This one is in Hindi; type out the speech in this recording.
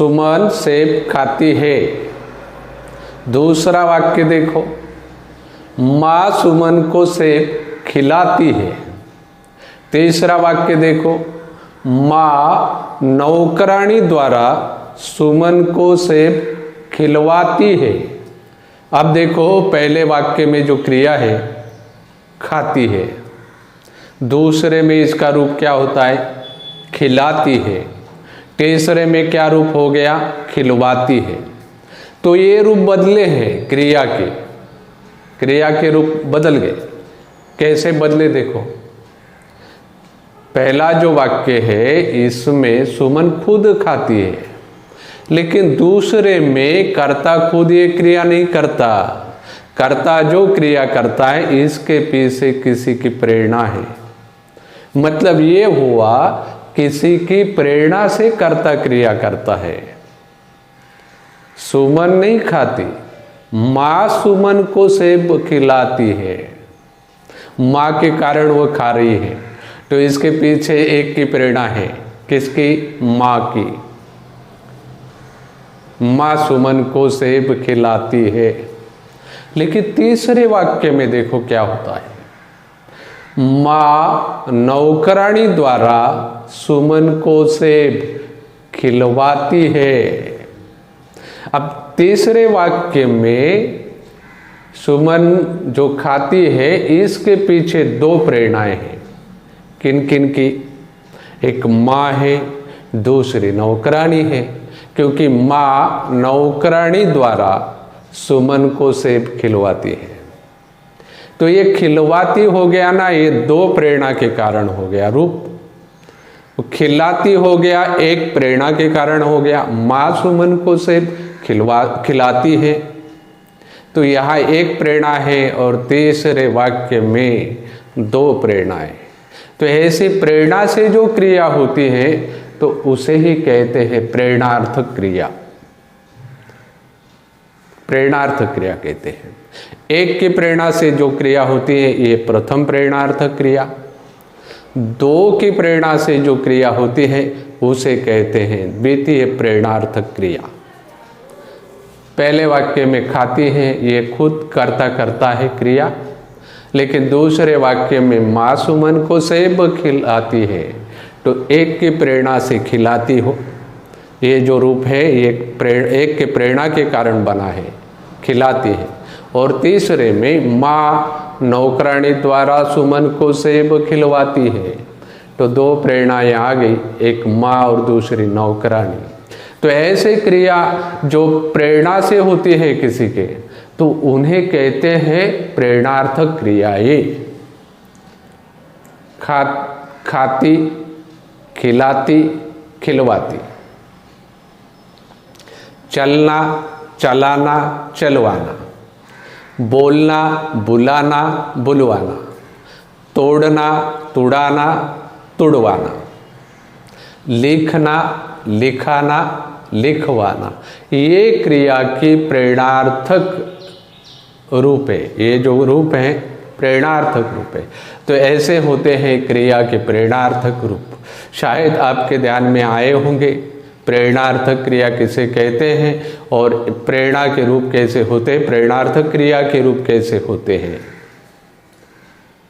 सुमन सेब खाती है। दूसरा वाक्य देखो, माँ सुमन को सेब खिलाती है। तीसरा वाक्य देखो, माँ नौकरानी द्वारा सुमन को सेब खिलवाती है। अब देखो पहले वाक्य में जो क्रिया है खाती है, दूसरे में इसका रूप क्या होता है, खिलाती है। तीसरे में क्या रूप हो गया, खिलवाती है। तो ये रूप बदले हैं क्रिया के रूप बदल गए। कैसे बदले देखो, पहला जो वाक्य है इसमें सुमन खुद खाती है, लेकिन दूसरे में कर्ता खुद ये क्रिया नहीं करता। कर्ता जो क्रिया करता है इसके पीछे किसी की प्रेरणा है। मतलब ये हुआ किसी की प्रेरणा से कर्ता क्रिया करता है। सुमन नहीं खाती, माँ सुमन को सेब खिलाती है, माँ के कारण वो खा रही है। तो इसके पीछे एक की प्रेरणा है, किसकी, माँ की। माँ सुमन को सेब खिलाती है। लेकिन तीसरे वाक्य में देखो क्या होता है, माँ नौकरानी द्वारा सुमन को सेब खिलवाती है। अब तीसरे वाक्य में सुमन जो खाती है इसके पीछे दो प्रेरणाएं हैं। किन किन की, एक माँ है, दूसरी नौकरानी है। क्योंकि माँ नौकरानी द्वारा सुमन को सेब खिलवाती है। तो ये खिलवाती हो गया ना, ये दो प्रेरणा के कारण हो गया रूप। खिलाती हो गया, एक प्रेरणा के कारण हो गया, माँ सुमन को सेब खिलाती है। तो यहाँ एक प्रेरणा है और तीसरे वाक्य में दो प्रेरणाएं। तो ऐसी प्रेरणा से जो क्रिया होती है तो उसे ही कहते हैं प्रेरणार्थक क्रिया। प्रेरणार्थक क्रिया कहते हैं। एक की प्रेरणा से जो क्रिया होती है ये प्रथम प्रेरणार्थक क्रिया। दो की प्रेरणा से जो क्रिया होती है उसे कहते हैं द्वितीय प्रेरणार्थक क्रिया। पहले वाक्य में खाती है, ये खुद कर्ता करता है क्रिया। लेकिन दूसरे वाक्य में माँ सुमन को सेब खिलाती है, तो एक की प्रेरणा से खिलाती हो, ये जो रूप है ये एक के प्रेरणा के कारण बना है, खिलाती है। और तीसरे में माँ नौकरानी द्वारा सुमन को सेब खिलवाती है। तो दो प्रेरणाएं आ गई, एक माँ और दूसरी नौकरानी। तो ऐसे क्रिया जो प्रेरणा से होती है किसी के, तो उन्हें कहते हैं प्रेरणार्थक क्रियाएं। खाती, खिलाती, खिलवाती। चलना, चलाना, चलवाना। बोलना, बुलाना, बुलवाना। तोड़ना, तुड़ाना, तुड़वाना। लिखना, लिखाना, लिखवाना। ये क्रिया की प्रेरणार्थक रूप है। ये जो रूप है प्रेरणार्थक रूप है। तो ऐसे होते हैं क्रिया के प्रेरणार्थक रूप। शायद आपके ध्यान में आए होंगे प्रेरणार्थक क्रिया किसे कहते हैं और प्रेरणा के रूप कैसे होते हैं, प्रेरणार्थक क्रिया के रूप कैसे होते हैं।